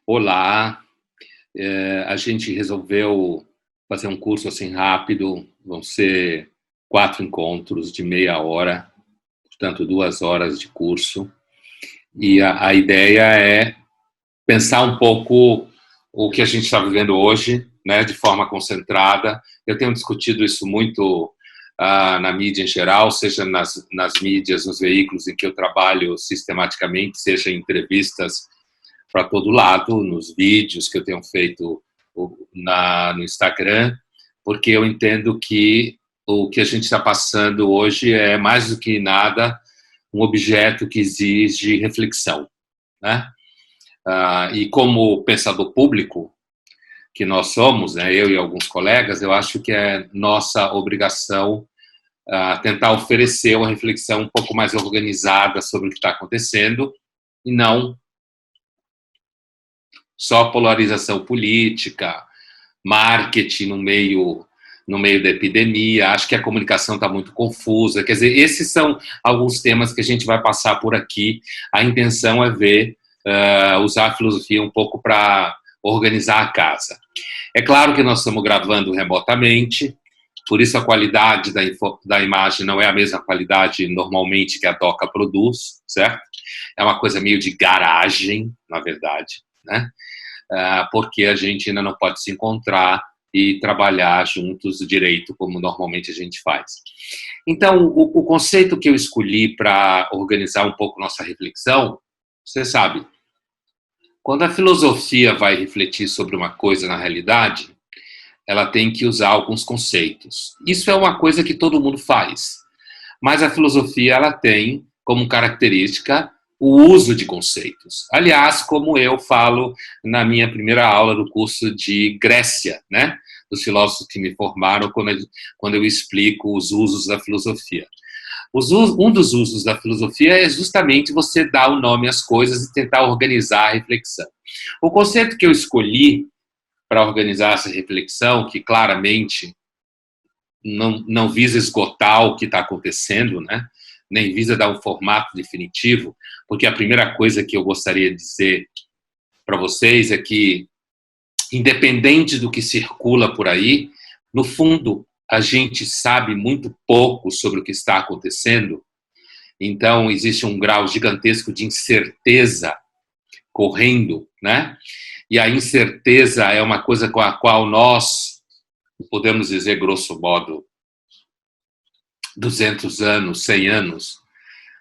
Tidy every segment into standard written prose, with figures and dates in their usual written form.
Olá, a gente resolveu fazer um curso assim rápido, vão ser 4 encontros de meia hora, portanto 2 horas de curso, e a ideia é pensar um pouco o que a gente está vivendo hoje, né, de forma concentrada. Eu tenho discutido isso muito na mídia em geral, seja nas mídias, nos veículos em que eu trabalho sistematicamente, seja em entrevistas para todo lado, nos vídeos que eu tenho feito no Instagram, porque eu entendo que o que a gente está passando hoje é, mais do que nada, um objeto que exige reflexão, né? E como pensador público que nós somos, né, eu e alguns colegas, eu acho que é nossa obrigação tentar oferecer uma reflexão um pouco mais organizada sobre o que está acontecendo e não só polarização política, marketing no meio da epidemia. Acho que a comunicação está muito confusa. Quer dizer, esses são alguns temas que a gente vai passar por aqui. A intenção é usar a filosofia um pouco para organizar a casa. É claro que nós estamos gravando remotamente, por isso a qualidade da imagem não é a mesma qualidade normalmente que a Doca produz, certo? É uma coisa meio de garagem, na verdade, né? Porque a gente ainda não pode se encontrar e trabalhar juntos direito, como normalmente a gente faz. Então, o conceito que eu escolhi para organizar um pouco nossa reflexão, você sabe, quando a filosofia vai refletir sobre uma coisa na realidade, ela tem que usar alguns conceitos. Isso é uma coisa que todo mundo faz, mas a filosofia ela tem como característica o uso de conceitos. Aliás, como eu falo na minha primeira aula do curso de Grécia, né? Dos filósofos que me formaram, quando eu explico os usos da filosofia. Um dos usos da filosofia é justamente você dar o nome às coisas e tentar organizar a reflexão. O conceito que eu escolhi para organizar essa reflexão, que claramente não visa esgotar o que está acontecendo, né? Nem visa dar um formato definitivo, porque a primeira coisa que eu gostaria de dizer para vocês é que, independente do que circula por aí, no fundo, a gente sabe muito pouco sobre o que está acontecendo, então existe um grau gigantesco de incerteza correndo, né? E a incerteza é uma coisa com a qual nós, podemos dizer, grosso modo, 200 anos, 100 anos,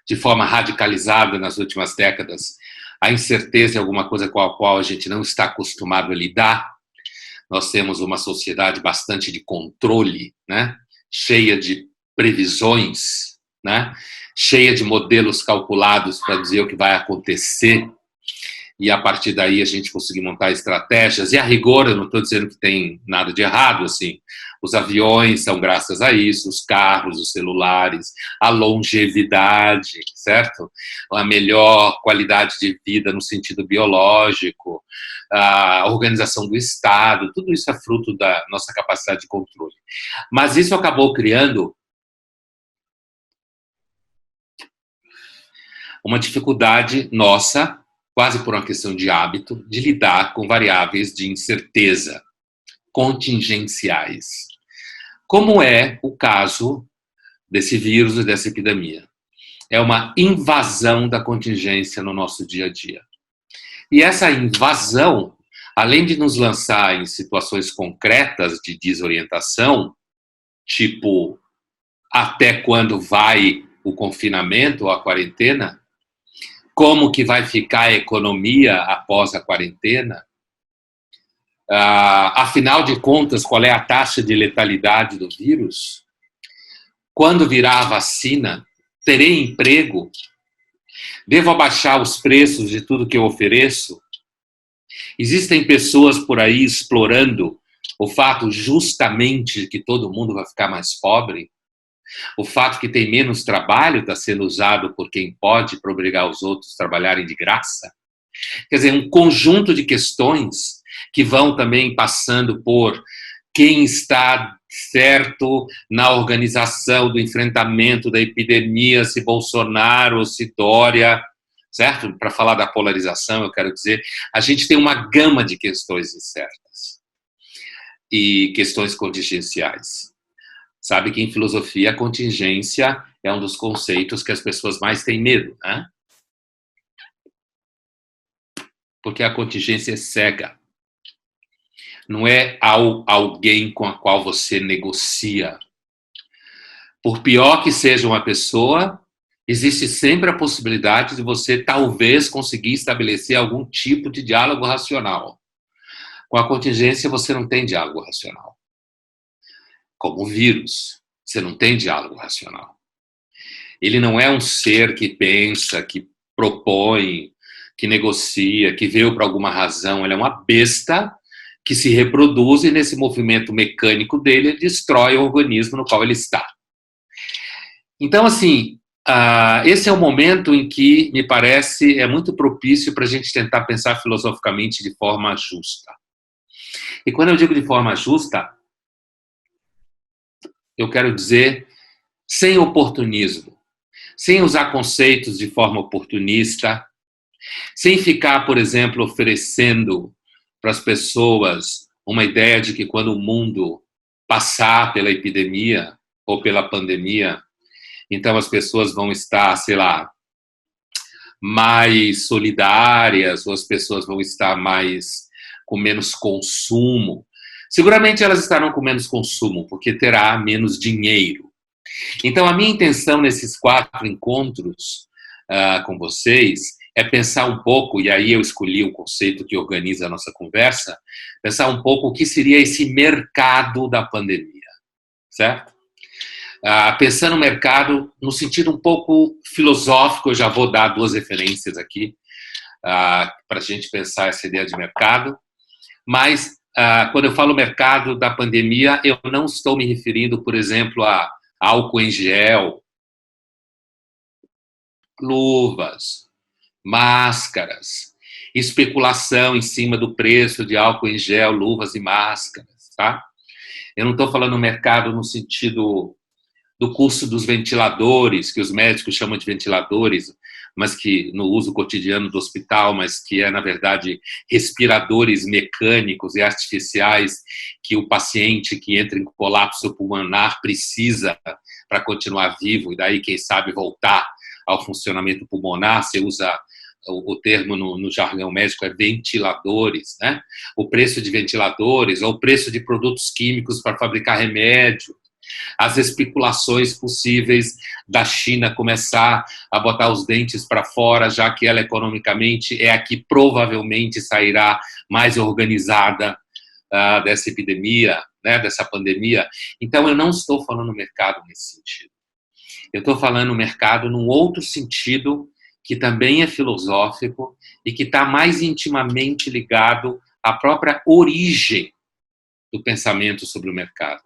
de forma radicalizada nas últimas décadas, a incerteza é alguma coisa com a qual a gente não está acostumado a lidar. Nós temos uma sociedade bastante de controle, né? Cheia de previsões, né? Cheia de modelos calculados para dizer o que vai acontecer, e a partir daí a gente conseguir montar estratégias. E a rigor, eu não estou dizendo que tem nada de errado, assim, os aviões são graças a isso, os carros, os celulares, a longevidade, certo? A melhor qualidade de vida no sentido biológico, a organização do Estado, tudo isso é fruto da nossa capacidade de controle. Mas isso acabou criando uma dificuldade nossa, quase por uma questão de hábito, de lidar com variáveis de incerteza, contingenciais. Como é o caso desse vírus e dessa epidemia. É uma invasão da contingência no nosso dia a dia. E essa invasão, além de nos lançar em situações concretas de desorientação, tipo, até quando vai o confinamento ou a quarentena, como que vai ficar a economia após a quarentena, afinal de contas, qual é a taxa de letalidade do vírus, quando virar a vacina, terei emprego, devo abaixar os preços de tudo que eu ofereço, existem pessoas por aí explorando o fato justamente de que todo mundo vai ficar mais pobre, o fato que tem menos trabalho está sendo usado por quem pode para obrigar os outros a trabalharem de graça. Quer dizer, um conjunto de questões que vão também passando por quem está certo na organização do enfrentamento da epidemia, se Bolsonaro ou se Dória, certo? Para falar da polarização, eu quero dizer, a gente tem uma gama de questões incertas e questões contingenciais. Sabe que em filosofia a contingência é um dos conceitos que as pessoas mais têm medo, né? Porque a contingência é cega. Não é alguém com a qual você negocia. Por pior que seja uma pessoa, existe sempre a possibilidade de você talvez conseguir estabelecer algum tipo de diálogo racional. Com a contingência você não tem diálogo racional. Como o vírus, você não tem diálogo racional. Ele não é um ser que pensa, que propõe, que negocia, que veio por alguma razão. Ele é uma besta que se reproduz e nesse movimento mecânico dele destrói o organismo no qual ele está. Então, assim, esse é o momento em que, me parece, é muito propício para a gente tentar pensar filosoficamente de forma justa. E quando eu digo de forma justa, eu quero dizer sem oportunismo, sem usar conceitos de forma oportunista, sem ficar, por exemplo, oferecendo para as pessoas uma ideia de que quando o mundo passar pela epidemia ou pela pandemia, então as pessoas vão estar, sei lá, mais solidárias, ou as pessoas vão estar com menos consumo. Seguramente elas estarão com menos consumo, porque terá menos dinheiro. Então, a minha intenção nesses 4 encontros com vocês é pensar um pouco, e aí eu escolhi o conceito que organiza a nossa conversa, pensar um pouco o que seria esse mercado da pandemia, certo? Pensando no mercado no sentido um pouco filosófico, eu já vou dar 2 referências aqui para a gente pensar essa ideia de mercado, mas quando eu falo mercado da pandemia, eu não estou me referindo, por exemplo, a álcool em gel, luvas, máscaras, especulação em cima do preço de álcool em gel, luvas e máscaras, tá? Eu não estou falando mercado no sentido do custo dos ventiladores, que os médicos chamam de ventiladores, mas que no uso cotidiano do hospital, mas que é, na verdade, respiradores mecânicos e artificiais que o paciente que entra em colapso pulmonar precisa para continuar vivo, e daí, quem sabe, voltar ao funcionamento pulmonar. Você usa o termo no jargão médico é ventiladores, né? O preço de ventiladores, ou o preço de produtos químicos para fabricar remédio, as especulações possíveis da China começar a botar os dentes para fora, já que ela economicamente é a que provavelmente sairá mais organizada dessa epidemia, né, dessa pandemia. Então, eu não estou falando mercado nesse sentido. Eu estou falando mercado num outro sentido, que também é filosófico e que está mais intimamente ligado à própria origem do pensamento sobre o mercado.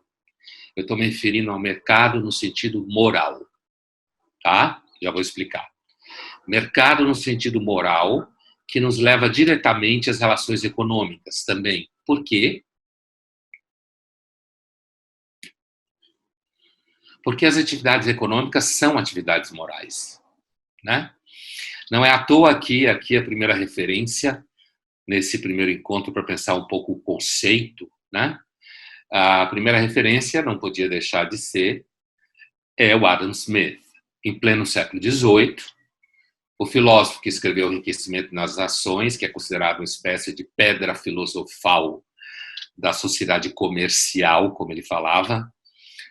Eu estou me referindo ao mercado no sentido moral, tá? Já vou explicar. Mercado no sentido moral, que nos leva diretamente às relações econômicas também. Por quê? Porque as atividades econômicas são atividades morais, né? Não é à toa que aqui a primeira referência, nesse primeiro encontro, para pensar um pouco o conceito, né? A primeira referência não podia deixar de ser o Adam Smith. Em pleno século XVIII, o filósofo que escreveu O Enriquecimento nas Ações, que é considerado uma espécie de pedra filosofal da sociedade comercial, como ele falava,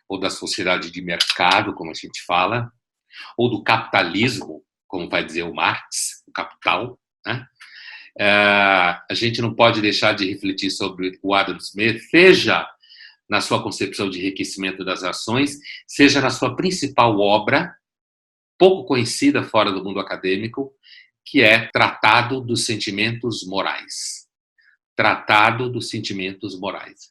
ou da sociedade de mercado, como a gente fala, ou do capitalismo, como vai dizer o Marx, o capital, né? A gente não pode deixar de refletir sobre o Adam Smith, seja na sua concepção de enriquecimento das ações, seja na sua principal obra, pouco conhecida fora do mundo acadêmico, que é Tratado dos Sentimentos Morais. Tratado dos Sentimentos Morais.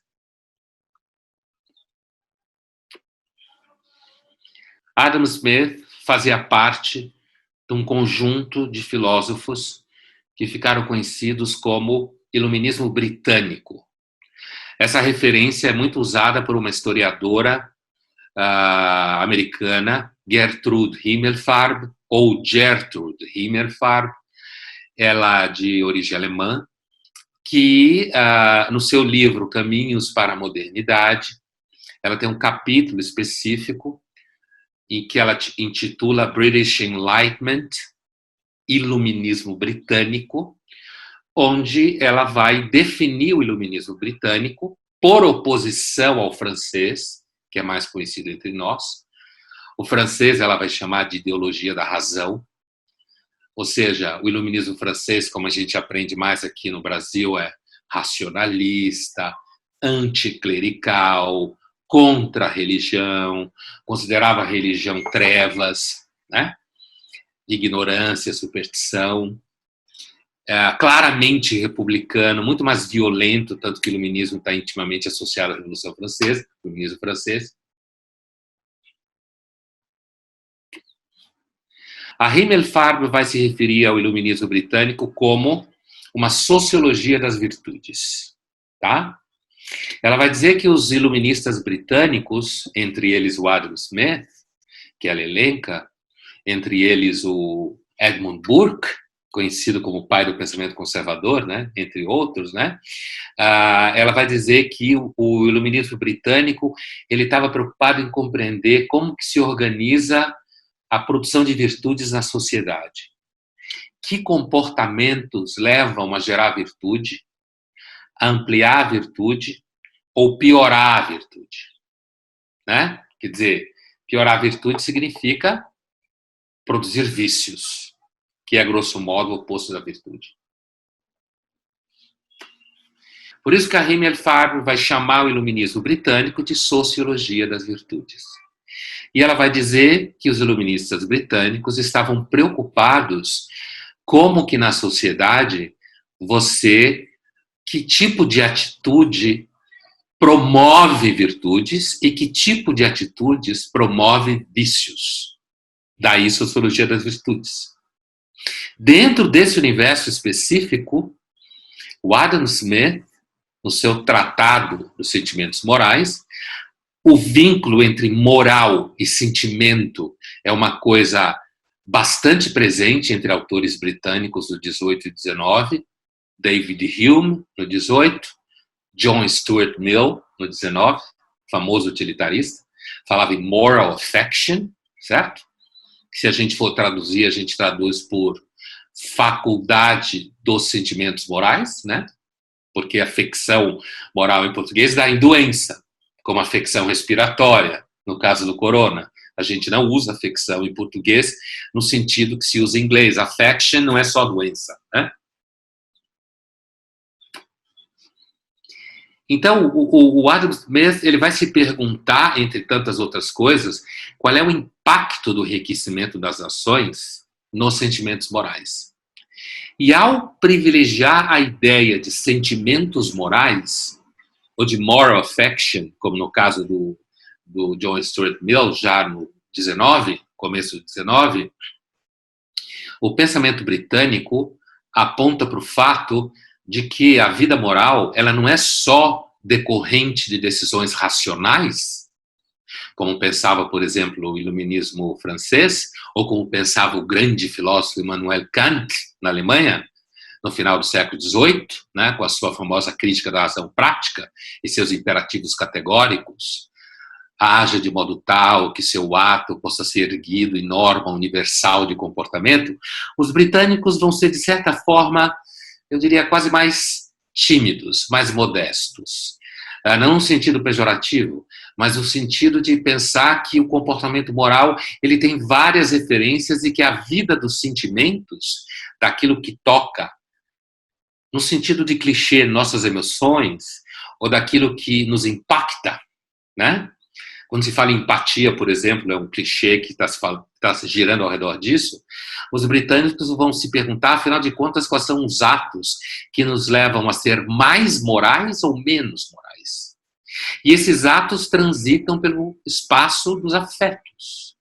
Adam Smith fazia parte de um conjunto de filósofos que ficaram conhecidos como Iluminismo Britânico. Essa referência é muito usada por uma historiadora americana, Gertrude Himmelfarb, ou Gertrude Himmelfarb, ela de origem alemã, que no seu livro Caminhos para a Modernidade, ela tem um capítulo específico em que ela intitula British Enlightenment, Iluminismo Britânico, onde ela vai definir o iluminismo britânico por oposição ao francês, que é mais conhecido entre nós. O francês ela vai chamar de ideologia da razão, ou seja, o iluminismo francês, como a gente aprende mais aqui no Brasil, é racionalista, anticlerical, contra a religião, considerava a religião trevas, né? Ignorância, superstição. Claramente republicano, muito mais violento, tanto que o iluminismo está intimamente associado à Revolução Francesa, o iluminismo francês. A Himmelfarb vai se referir ao iluminismo britânico como uma sociologia das virtudes, tá? Ela vai dizer que os iluministas britânicos, entre eles o Adam Smith, que ela elenca, entre eles o Edmund Burke, conhecido como o pai do pensamento conservador, né, entre outros, né, ela vai dizer que o iluminismo britânico ele estava preocupado em compreender como que se organiza a produção de virtudes na sociedade. Que comportamentos levam a gerar virtude, a ampliar a virtude ou piorar a virtude, né? Quer dizer, piorar a virtude significa produzir vícios, que é, grosso modo, o oposto da virtude. Por isso que a Himmelfarb vai chamar o iluminismo britânico de sociologia das virtudes. E ela vai dizer que os iluministas britânicos estavam preocupados como que na sociedade que tipo de atitude promove virtudes e que tipo de atitudes promove vícios. Daí sociologia das virtudes. Dentro desse universo específico, o Adam Smith, no seu Tratado dos Sentimentos Morais, o vínculo entre moral e sentimento é uma coisa bastante presente entre autores britânicos do 18 e 19, David Hume, no 18, John Stuart Mill, no 19, famoso utilitarista, falava em moral affection, certo? Se a gente for traduzir, a gente traduz por faculdade dos sentimentos morais, né? Porque a afecção moral em português dá em doença, como a afecção respiratória, no caso do corona. A gente não usa afecção em português no sentido que se usa em inglês. Affection não é só doença, né? Então, o Adam Smith ele vai se perguntar, entre tantas outras coisas, qual é o impacto do enriquecimento das ações nos sentimentos morais. E ao privilegiar a ideia de sentimentos morais, ou de moral affection, como no caso do John Stuart Mill, já no 19, começo do 19, o pensamento britânico aponta para o fato de que a vida moral ela não é só decorrente de decisões racionais, como pensava, por exemplo, o iluminismo francês, ou como pensava o grande filósofo Immanuel Kant, na Alemanha, no final do século XVIII, né, com a sua famosa crítica da razão prática e seus imperativos categóricos, haja de modo tal que seu ato possa ser erguido em norma universal de comportamento, os britânicos vão ser, de certa forma, eu diria, quase mais tímidos, mais modestos. Não no sentido pejorativo, mas no sentido de pensar que o comportamento moral ele tem várias referências e que a vida dos sentimentos, daquilo que toca, no sentido de clichê, nossas emoções, ou daquilo que nos impacta, né? Quando se fala em empatia, por exemplo, é um clichê que está se girando ao redor disso, os britânicos vão se perguntar, afinal de contas, quais são os atos que nos levam a ser mais morais ou menos morais. E esses atos transitam pelo espaço dos afetos,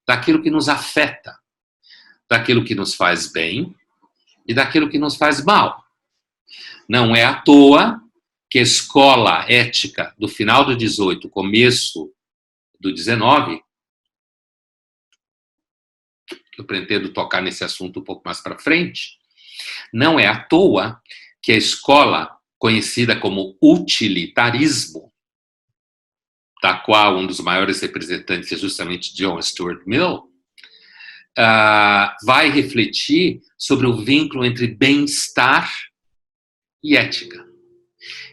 daquilo que nos afeta, daquilo que nos faz bem e daquilo que nos faz mal. Não é à toa que a escola ética do final do 18, começo do 19, eu pretendo tocar nesse assunto um pouco mais para frente, não é à toa que a escola conhecida como utilitarismo, da qual um dos maiores representantes é justamente John Stuart Mill, vai refletir sobre o vínculo entre bem-estar e ética.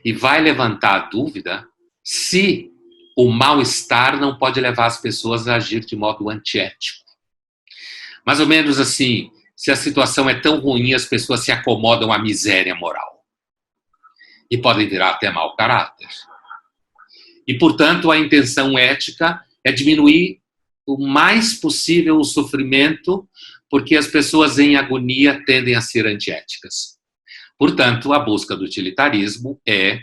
E vai levantar a dúvida se o mal-estar não pode levar as pessoas a agir de modo antiético. Mais ou menos assim, se a situação é tão ruim, as pessoas se acomodam à miséria moral. E podem virar até mau caráter. E, portanto, a intenção ética é diminuir o mais possível o sofrimento, porque as pessoas em agonia tendem a ser antiéticas. Portanto, a busca do utilitarismo é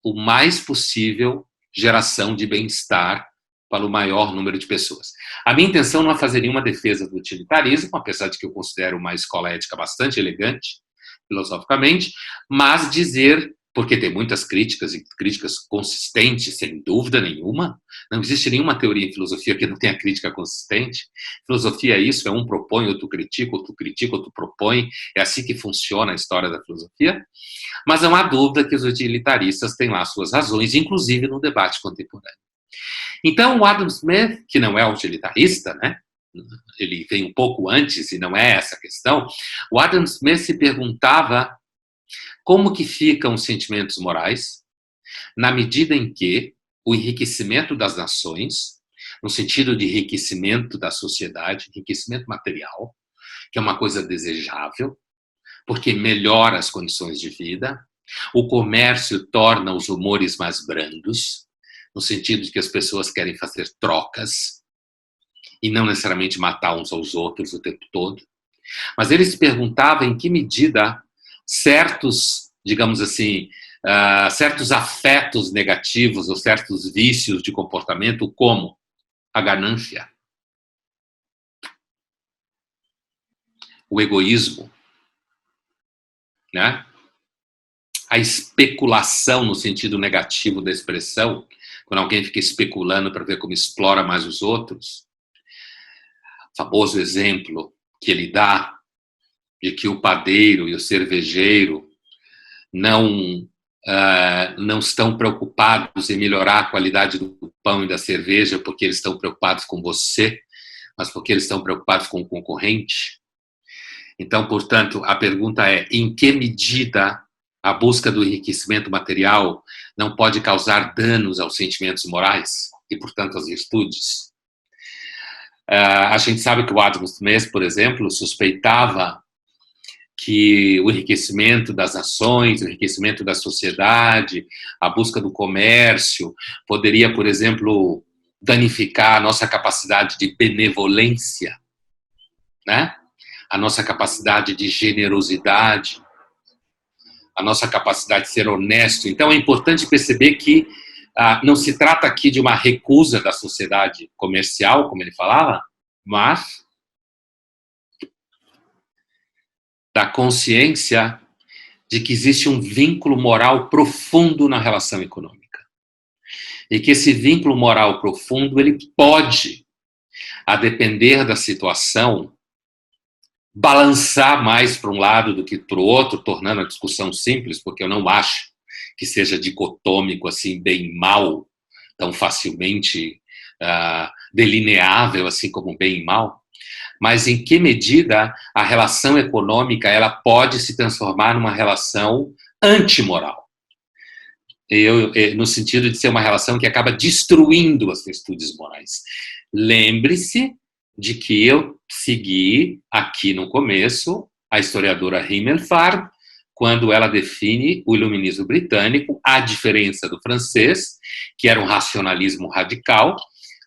o mais possível geração de bem-estar para o maior número de pessoas. A minha intenção não é fazer nenhuma defesa do utilitarismo, apesar de que eu considero uma escola ética bastante elegante, filosoficamente, mas dizer, porque tem muitas críticas, e críticas consistentes, sem dúvida nenhuma, não existe nenhuma teoria em filosofia que não tenha crítica consistente. Filosofia é isso, é um propõe, outro critica, outro propõe, é assim que funciona a história da filosofia, mas não há dúvida que os utilitaristas têm lá suas razões, inclusive no debate contemporâneo. Então, o Adam Smith, que não é utilitarista, né? Ele vem um pouco antes e não é essa a questão, o Adam Smith se perguntava como que ficam os sentimentos morais na medida em que o enriquecimento das nações, no sentido de enriquecimento da sociedade, enriquecimento material, que é uma coisa desejável, porque melhora as condições de vida, o comércio torna os humores mais brandos, no sentido de que as pessoas querem fazer trocas e não necessariamente matar uns aos outros o tempo todo. Mas ele se perguntava em que medida certos, digamos assim, certos afetos negativos ou certos vícios de comportamento, como a ganância, o egoísmo, né? A especulação no sentido negativo da expressão, quando alguém fica especulando para ver como explora mais os outros. O famoso exemplo que ele dá de que o padeiro e o cervejeiro não estão preocupados em melhorar a qualidade do pão e da cerveja porque eles estão preocupados com você, mas porque eles estão preocupados com o concorrente. Então, portanto, a pergunta é: em que medida a busca do enriquecimento material não pode causar danos aos sentimentos morais e, portanto, às virtudes? A gente sabe que o Adam Smith, por exemplo, suspeitava que o enriquecimento das nações, o enriquecimento da sociedade, a busca do comércio, poderia, por exemplo, danificar a nossa capacidade de benevolência, né? A nossa capacidade de generosidade, a nossa capacidade de ser honesto. Então, é importante perceber que não se trata aqui de uma recusa da sociedade comercial, como ele falava, mas da consciência de que existe um vínculo moral profundo na relação econômica. E que esse vínculo moral profundo, ele pode, a depender da situação, balançar mais para um lado do que para o outro, tornando a discussão simples, porque eu não acho que seja dicotômico, assim, bem e mal, tão facilmente delineável, assim como bem e mal. Mas em que medida a relação econômica ela pode se transformar numa relação antimoral? No sentido de ser uma relação que acaba destruindo as virtudes morais. Lembre-se de que eu segui aqui no começo a historiadora Himmelfarb, quando ela define o iluminismo britânico, a diferença do francês, que era um racionalismo radical,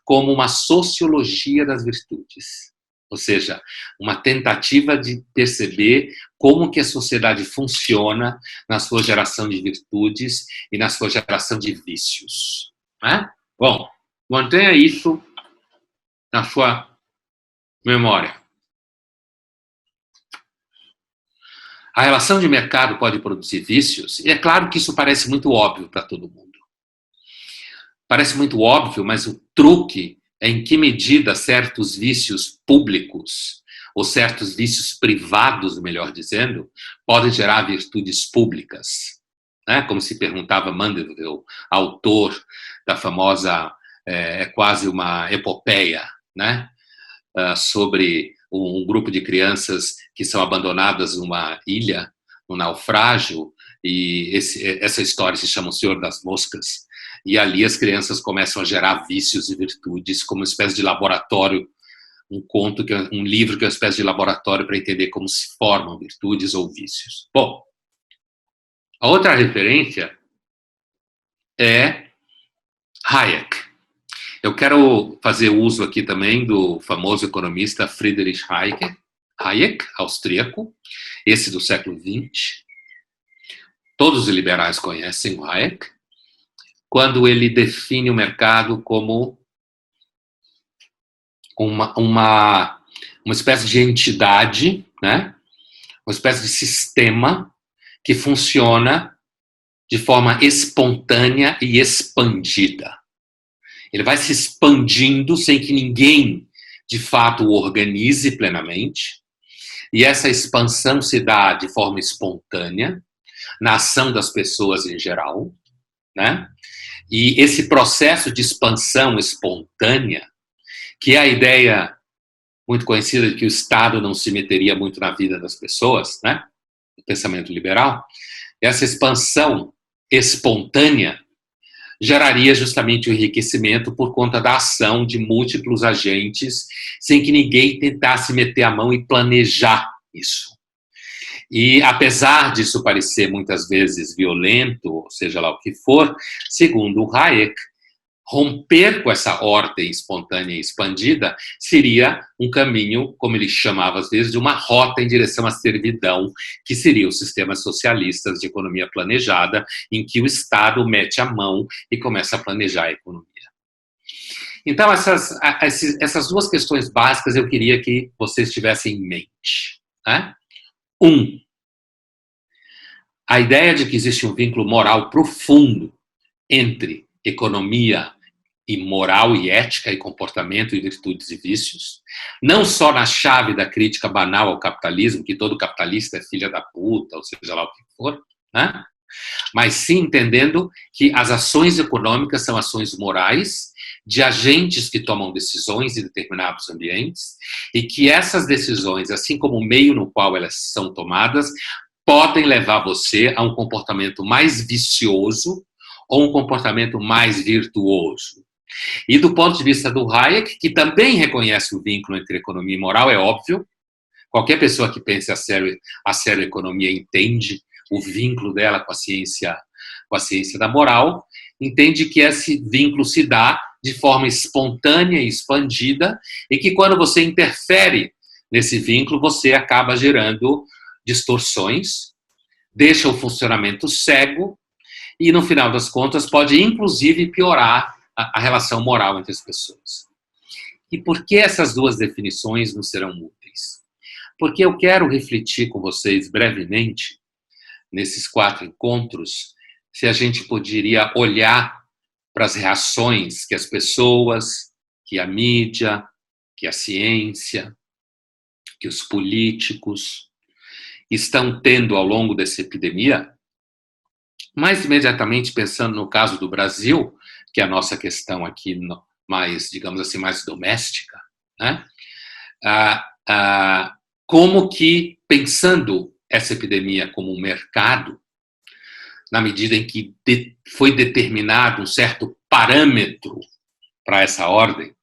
como uma sociologia das virtudes. Ou seja, uma tentativa de perceber como que a sociedade funciona na sua geração de virtudes e na sua geração de vícios. Né? Bom, mantenha isso na sua memória. A relação de mercado pode produzir vícios, e é claro que isso parece muito óbvio para todo mundo. Parece muito óbvio, mas o truque é em que medida certos vícios públicos, ou certos vícios privados, melhor dizendo, podem gerar virtudes públicas. Né? Como se perguntava Mandeville, autor da famosa, quase uma epopeia, né? Sobre um grupo de crianças que são abandonadas numa ilha, num naufrágio, e essa história se chama O Senhor das Moscas, e ali as crianças começam a gerar vícios e virtudes como uma espécie de laboratório, um livro que é uma espécie de laboratório para entender como se formam virtudes ou vícios. Bom, a outra referência é Hayek. Eu quero fazer uso aqui também do famoso economista Friedrich Hayek, austríaco, esse do século XX. Todos os liberais conhecem o Hayek, quando ele define o mercado como uma espécie de entidade, né? Uma espécie de sistema que funciona de forma espontânea e expandida. Ele vai se expandindo sem que ninguém, de fato, o organize plenamente. E essa expansão se dá de forma espontânea, na ação das pessoas em geral, né? E esse processo de expansão espontânea, que é a ideia muito conhecida de que o Estado não se meteria muito na vida das pessoas, né? O pensamento liberal, essa expansão espontânea geraria justamente o enriquecimento por conta da ação de múltiplos agentes, sem que ninguém tentasse meter a mão e planejar isso. E apesar disso parecer muitas vezes violento, seja lá o que for, segundo o Hayek, romper com essa ordem espontânea e expandida seria um caminho, como ele chamava às vezes, de uma rota em direção à servidão, que seria os sistemas socialistas de economia planejada, em que o Estado mete a mão e começa a planejar a economia. Então, essas duas questões básicas eu queria que vocês tivessem em mente. Né? A ideia de que existe um vínculo moral profundo entre economia e moral e ética e comportamento e virtudes e vícios, não só na chave da crítica banal ao capitalismo, que todo capitalista é filha da puta, ou seja lá o que for, né? Mas sim entendendo que as ações econômicas são ações morais de agentes que tomam decisões em determinados ambientes e que essas decisões, assim como o meio no qual elas são tomadas, podem levar você a um comportamento mais vicioso ou um comportamento mais virtuoso. E do ponto de vista do Hayek, que também reconhece o vínculo entre economia e moral, é óbvio, qualquer pessoa que pense a sério economia entende o vínculo dela com a ciência da moral, entende que esse vínculo se dá de forma espontânea e expandida e que quando você interfere nesse vínculo, você acaba gerando distorções, deixa o funcionamento cego e, no final das contas, pode inclusive piorar a relação moral entre as pessoas. E por que essas duas definições não serão úteis? Porque eu quero refletir com vocês brevemente, nesses 4 encontros, se a gente poderia olhar para as reações que as pessoas, que a mídia, que a ciência, que os políticos estão tendo ao longo dessa epidemia, mais imediatamente pensando no caso do Brasil, que é a nossa questão aqui mais, digamos assim, mais doméstica, né? Como que, pensando essa epidemia como um mercado, na medida em que foi determinado um certo parâmetro para essa ordem,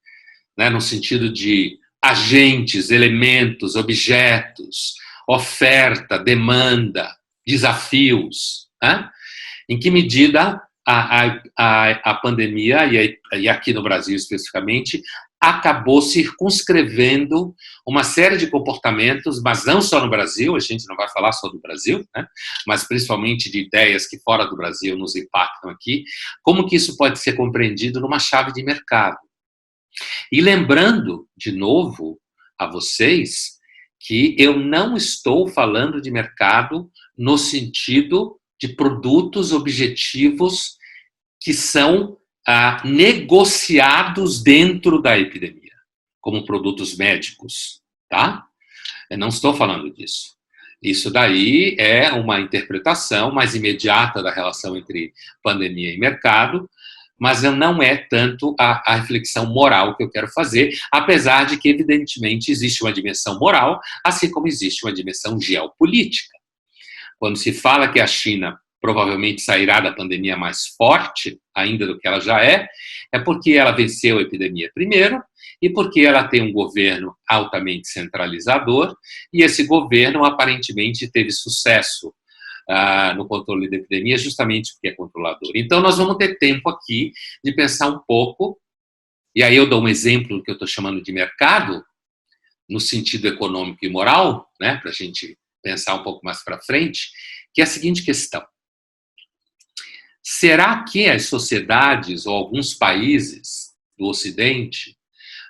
né, no sentido de agentes, elementos, objetos, oferta, demanda, desafios, né? Em que medida a pandemia, e aqui no Brasil especificamente, acabou circunscrevendo uma série de comportamentos, mas não só no Brasil, a gente não vai falar só do Brasil, né? Mas principalmente de ideias que fora do Brasil nos impactam aqui, como que isso pode ser compreendido numa chave de mercado. E lembrando, de novo, a vocês, que eu não estou falando de mercado no sentido de produtos objetivos que são negociados dentro da epidemia, como produtos médicos, tá? Eu não estou falando disso. Isso daí é uma interpretação mais imediata da relação entre pandemia e mercado, mas não é tanto a reflexão moral que eu quero fazer, apesar de que, evidentemente, existe uma dimensão moral, assim como existe uma dimensão geopolítica. Quando se fala que a China provavelmente sairá da pandemia mais forte ainda do que ela já é porque ela venceu a epidemia primeiro e porque ela tem um governo altamente centralizador e esse governo aparentemente teve sucesso no controle da epidemia justamente porque é controlador. Então, nós vamos ter tempo aqui de pensar um pouco, e aí eu dou um exemplo do que eu estou chamando de mercado, no sentido econômico e moral, né, para a gente pensar um pouco mais para frente, que é a seguinte questão. Será que as sociedades ou alguns países do Ocidente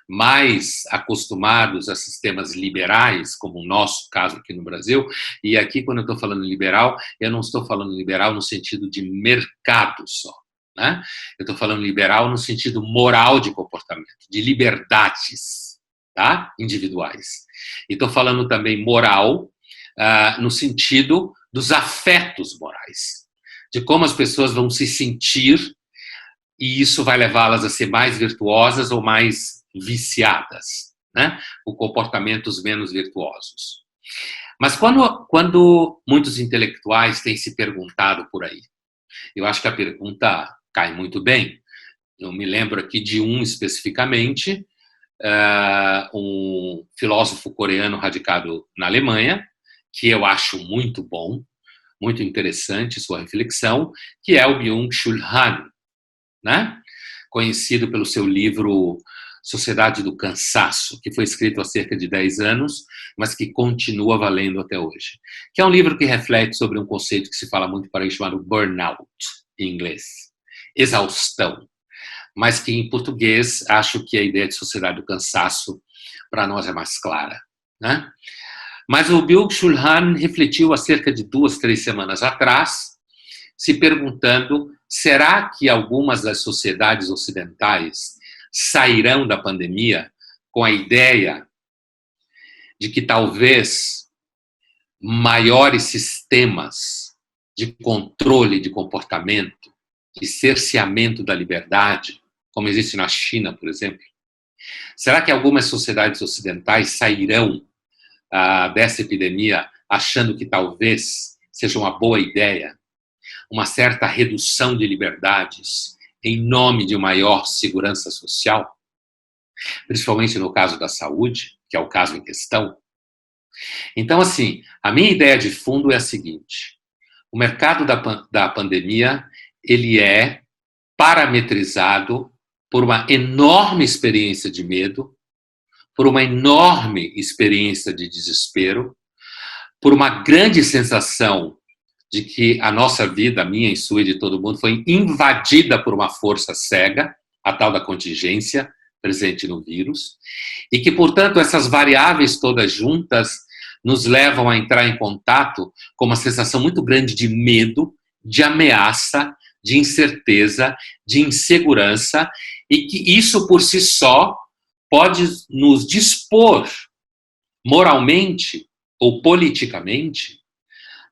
mais acostumados a sistemas liberais, como o nosso caso aqui no Brasil, e aqui quando eu estou falando liberal, eu não estou falando liberal no sentido de mercado só, né? Eu estou falando liberal no sentido moral de comportamento, de liberdades, tá? Individuais. E estou falando também moral no sentido dos afetos morais, de como as pessoas vão se sentir e isso vai levá-las a ser mais virtuosas ou mais viciadas, né? Com comportamentos menos virtuosos. Mas quando muitos intelectuais têm se perguntado por aí, eu acho que a pergunta cai muito bem. Eu me lembro aqui de um especificamente, um filósofo coreano radicado na Alemanha, que eu acho muito bom, muito interessante sua reflexão, que é o Byung-Chul Han, né? Conhecido pelo seu livro Sociedade do Cansaço, que foi escrito há cerca de 10 anos, mas que continua valendo até hoje. Que é um livro que reflete sobre um conceito que se fala muito por aí, chamado burnout, em inglês. Exaustão. Mas que em português, acho que a ideia de sociedade do cansaço, para nós é mais clara, né? Mas o Byung-Chul Han refletiu há cerca de 2, 3 semanas atrás, se perguntando, será que algumas das sociedades ocidentais sairão da pandemia com a ideia de que talvez maiores sistemas de controle de comportamento, de cerceamento da liberdade, como existe na China, por exemplo? Será que algumas sociedades ocidentais sairão dessa epidemia achando que talvez seja uma boa ideia uma certa redução de liberdades em nome de maior segurança social, principalmente no caso da saúde, que é o caso em questão? Então, assim, a minha ideia de fundo é a seguinte: o mercado da pandemia, ele é parametrizado por uma enorme experiência de medo, por uma enorme experiência de desespero, por uma grande sensação de que a nossa vida, a minha e sua e de todo mundo, foi invadida por uma força cega, a tal da contingência presente no vírus, e que, portanto, essas variáveis todas juntas nos levam a entrar em contato com uma sensação muito grande de medo, de ameaça, de incerteza, de insegurança, e que isso por si só pode nos dispor moralmente ou politicamente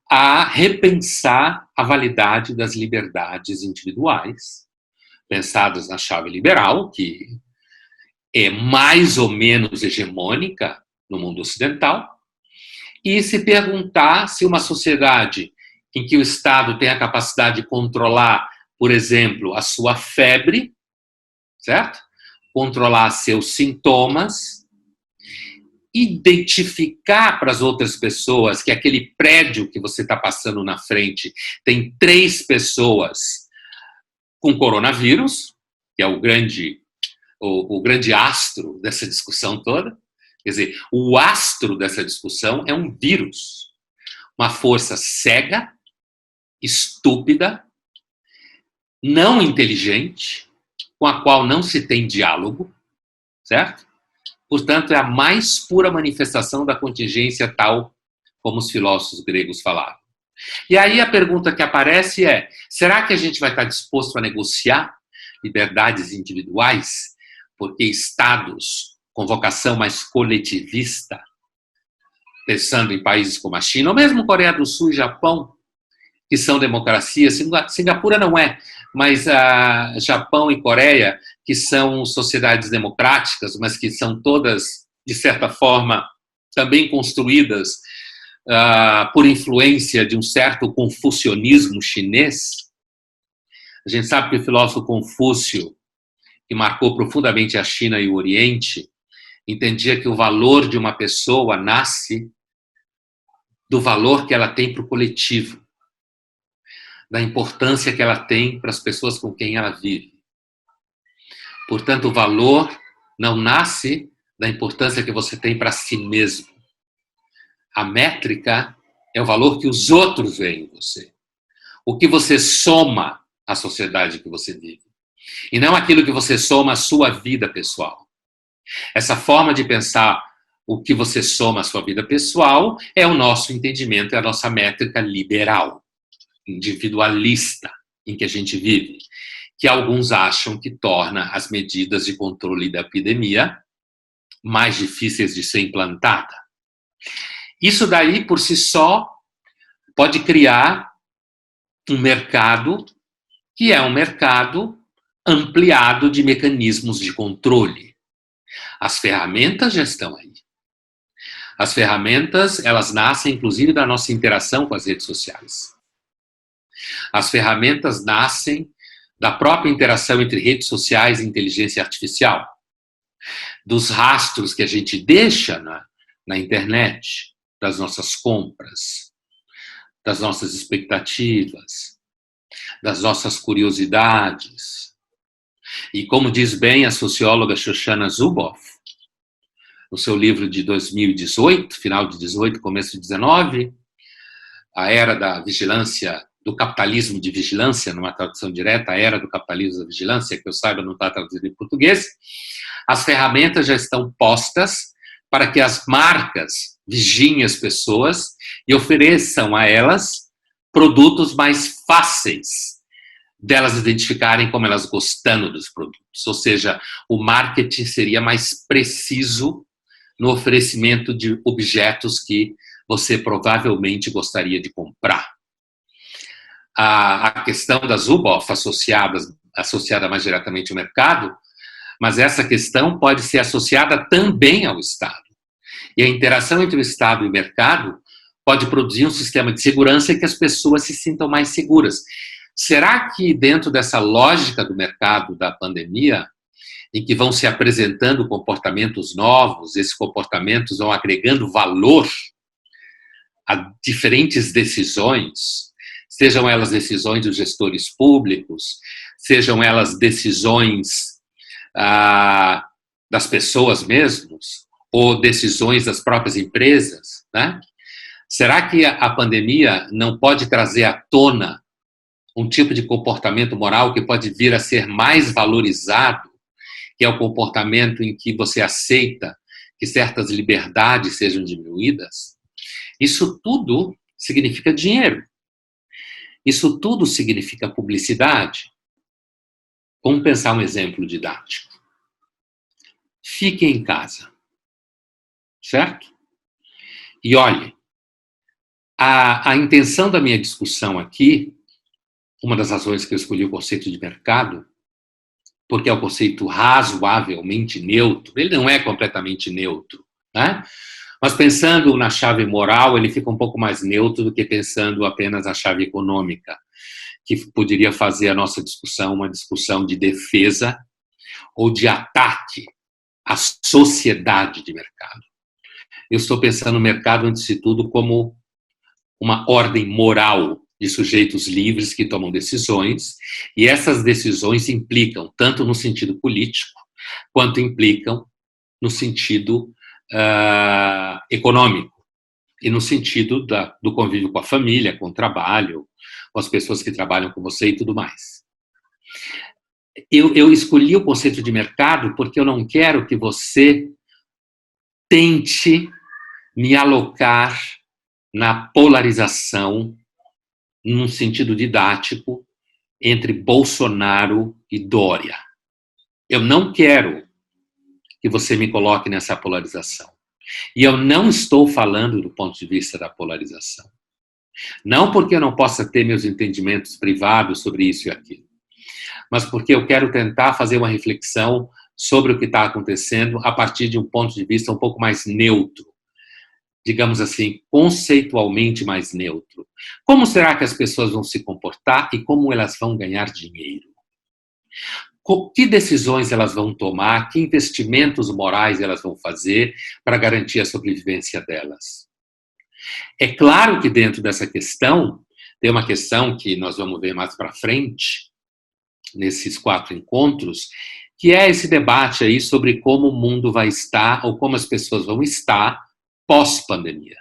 a repensar a validade das liberdades individuais, pensadas na chave liberal, que é mais ou menos hegemônica no mundo ocidental, e se perguntar se uma sociedade em que o Estado tem a capacidade de controlar, por exemplo, a sua febre, certo? Controlar seus sintomas, identificar para as outras pessoas que aquele prédio que você está passando na frente tem 3 pessoas com coronavírus, que é o grande astro dessa discussão toda. Quer dizer, o astro dessa discussão é um vírus, uma força cega, estúpida, não inteligente, com a qual não se tem diálogo, certo? Portanto, é a mais pura manifestação da contingência tal como os filósofos gregos falavam. E aí a pergunta que aparece é, será que a gente vai estar disposto a negociar liberdades individuais? Porque estados com vocação mais coletivista, pensando em países como a China, ou mesmo Coreia do Sul e Japão, que são democracias, Singapura não é, mas Japão e Coreia, que são sociedades democráticas, mas que são todas, de certa forma, também construídas por influência de um certo confucionismo chinês. A gente sabe que o filósofo Confúcio, que marcou profundamente a China e o Oriente, entendia que o valor de uma pessoa nasce do valor que ela tem para o coletivo, da importância que ela tem para as pessoas com quem ela vive. Portanto, o valor não nasce da importância que você tem para si mesmo. A métrica é o valor que os outros veem em você. O que você soma à sociedade que você vive. E não aquilo que você soma à sua vida pessoal. Essa forma de pensar o que você soma à sua vida pessoal é o nosso entendimento, é a nossa métrica liberal, individualista em que a gente vive, que alguns acham que torna as medidas de controle da epidemia mais difíceis de ser implantada. Isso daí, por si só, pode criar um mercado que é um mercado ampliado de mecanismos de controle. As ferramentas já estão aí. As ferramentas, elas nascem, inclusive, da nossa interação com as redes sociais. As ferramentas nascem da própria interação entre redes sociais e inteligência artificial, dos rastros que a gente deixa na internet, das nossas compras, das nossas expectativas, das nossas curiosidades. E como diz bem a socióloga Shoshana Zuboff, no seu livro de 2018, final de 18, começo de 19, a era da vigilância, do capitalismo de vigilância, numa tradução direta, a era do capitalismo da vigilância, que eu saiba não está traduzido em português, as ferramentas já estão postas para que as marcas vigiem as pessoas e ofereçam a elas produtos mais fáceis delas identificarem como elas gostando dos produtos. Ou seja, o marketing seria mais preciso no oferecimento de objetos que você provavelmente gostaria de comprar. A questão da Zuboff associada mais diretamente ao mercado, mas essa questão pode ser associada também ao Estado. E a interação entre o Estado e o mercado pode produzir um sistema de segurança em que as pessoas se sintam mais seguras. Será que dentro dessa lógica do mercado da pandemia, em que vão se apresentando comportamentos novos, esses comportamentos vão agregando valor a diferentes decisões, sejam elas decisões dos gestores públicos, sejam elas decisões das pessoas mesmos, ou decisões das próprias empresas, né? Será que a pandemia não pode trazer à tona um tipo de comportamento moral que pode vir a ser mais valorizado, que é o comportamento em que você aceita que certas liberdades sejam diminuídas? Isso tudo significa dinheiro. Isso tudo significa publicidade. Vamos pensar um exemplo didático. Fique em casa, certo? E olhe, a intenção da minha discussão aqui, uma das razões que eu escolhi o conceito de mercado, porque é um conceito razoavelmente neutro, ele não é completamente neutro, né? Mas pensando na chave moral, ele fica um pouco mais neutro do que pensando apenas na chave econômica, que poderia fazer a nossa discussão uma discussão de defesa ou de ataque à sociedade de mercado. Eu estou pensando no mercado, antes de tudo, como uma ordem moral de sujeitos livres que tomam decisões, e essas decisões implicam tanto no sentido político, quanto implicam no sentido econômico, e no sentido do convívio com a família, com o trabalho, com as pessoas que trabalham com você e tudo mais. Eu escolhi o conceito de mercado porque eu não quero que você tente me alocar na polarização, num sentido didático, entre Bolsonaro e Dória. Eu não quero que você me coloque nessa polarização. E eu não estou falando do ponto de vista da polarização. Não porque eu não possa ter meus entendimentos privados sobre isso e aquilo, mas porque eu quero tentar fazer uma reflexão sobre o que está acontecendo a partir de um ponto de vista um pouco mais neutro, digamos assim, conceitualmente mais neutro. Como será que as pessoas vão se comportar e como elas vão ganhar dinheiro? Que decisões elas vão tomar, que investimentos morais elas vão fazer para garantir a sobrevivência delas? É claro que dentro dessa questão, tem uma questão que nós vamos ver mais para frente, nesses 4 encontros, que é esse debate aí sobre como o mundo vai estar, ou como as pessoas vão estar pós-pandemia.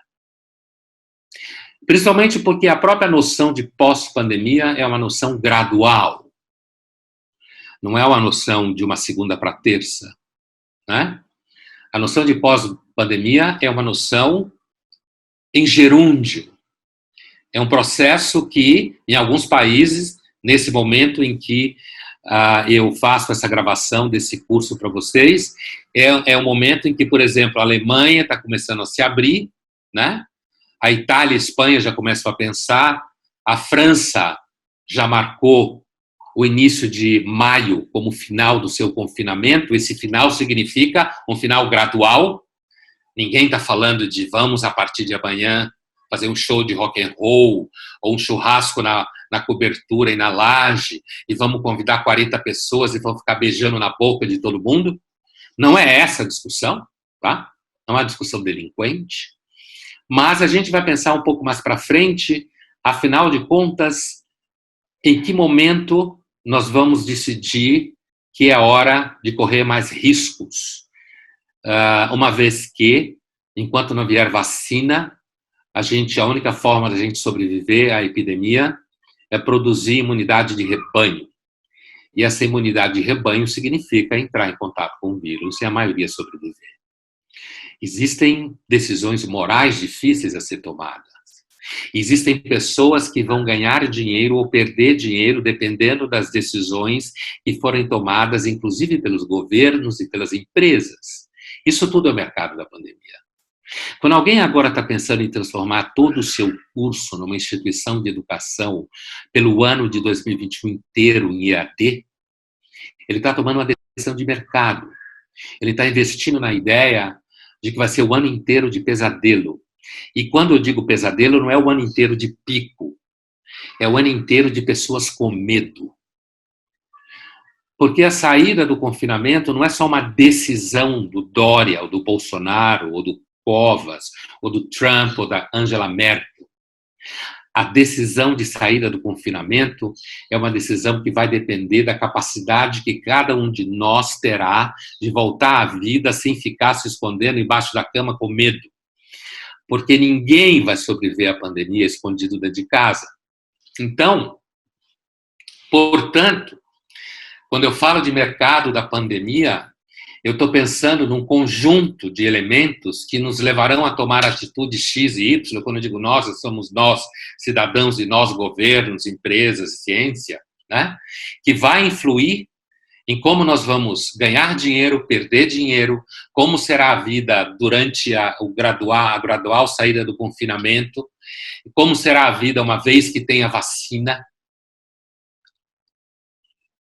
Principalmente porque a própria noção de pós-pandemia é uma noção gradual. Não é uma noção de uma segunda para terça, né? A noção de pós-pandemia é uma noção em gerúndio. É um processo que, em alguns países, nesse momento em que eu faço essa gravação desse curso para vocês, é um momento em que, por exemplo, a Alemanha está começando a se abrir, né? A Itália e a Espanha já começam a pensar, a França já marcou o início de maio como final do seu confinamento. Esse final significa um final gradual. Ninguém está falando de vamos, a partir de amanhã, fazer um show de rock and roll ou um churrasco na cobertura e na laje e vamos convidar 40 pessoas e vamos ficar beijando na boca de todo mundo. Não é essa a discussão, tá? Não é uma discussão delinquente. Mas a gente vai pensar um pouco mais para frente, afinal de contas, em que momento nós vamos decidir que é hora de correr mais riscos. Uma vez que, enquanto não vier vacina, a única forma da gente sobreviver à epidemia é produzir imunidade de rebanho. E essa imunidade de rebanho significa entrar em contato com o vírus e a maioria sobreviver. Existem decisões morais difíceis a ser tomadas. Existem pessoas que vão ganhar dinheiro ou perder dinheiro dependendo das decisões que forem tomadas, inclusive pelos governos e pelas empresas. Isso tudo é o mercado da pandemia. Quando alguém agora está pensando em transformar todo o seu curso numa instituição de educação pelo ano de 2021 inteiro em EAD, ele está tomando uma decisão de mercado. Ele está investindo na ideia de que vai ser o ano inteiro de pesadelo. E quando eu digo pesadelo, não é o ano inteiro de pico. É o ano inteiro de pessoas com medo. Porque a saída do confinamento não é só uma decisão do Dória, ou do Bolsonaro, ou do Covas, ou do Trump, ou da Angela Merkel. A decisão de saída do confinamento é uma decisão que vai depender da capacidade que cada um de nós terá de voltar à vida sem ficar se escondendo embaixo da cama com medo. Porque ninguém vai sobreviver à pandemia escondido dentro de casa. Então, portanto, quando eu falo de mercado da pandemia, eu estou pensando num conjunto de elementos que nos levarão a tomar atitude X e Y. Quando eu digo nós, somos nós, cidadãos, e nós, governos, empresas, ciência, né? Que vai influir em como nós vamos ganhar dinheiro, perder dinheiro, como será a vida durante a gradual saída do confinamento, como será a vida uma vez que tenha vacina.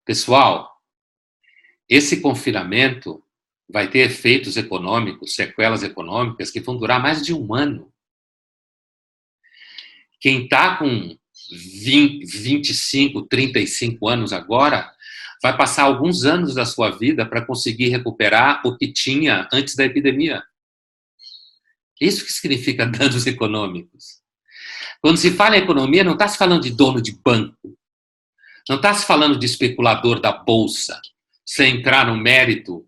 Pessoal, esse confinamento vai ter efeitos econômicos, sequelas econômicas que vão durar mais de um ano. Quem está com 25, 35 anos agora, vai passar alguns anos da sua vida para conseguir recuperar o que tinha antes da epidemia. Isso que significa danos econômicos. Quando se fala em economia, não está se falando de dono de banco, não está se falando de especulador da bolsa, sem entrar no mérito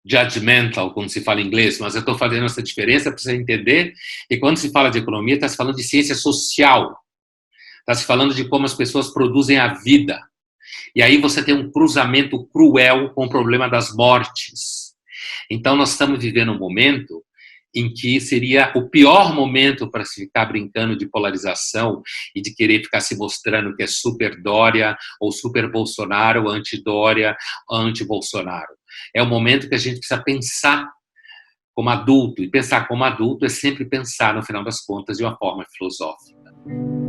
judgmental, como se fala em inglês, mas eu estou fazendo essa diferença para você entender que quando se fala de economia, está se falando de ciência social, está se falando de como as pessoas produzem a vida. E aí você tem um cruzamento cruel com o problema das mortes. Então nós estamos vivendo um momento em que seria o pior momento para se ficar brincando de polarização e de querer ficar se mostrando que é super Dória ou super Bolsonaro, anti-Dória, anti-Bolsonaro. É o momento que a gente precisa pensar como adulto, e pensar como adulto é sempre pensar, no final das contas, de uma forma filosófica.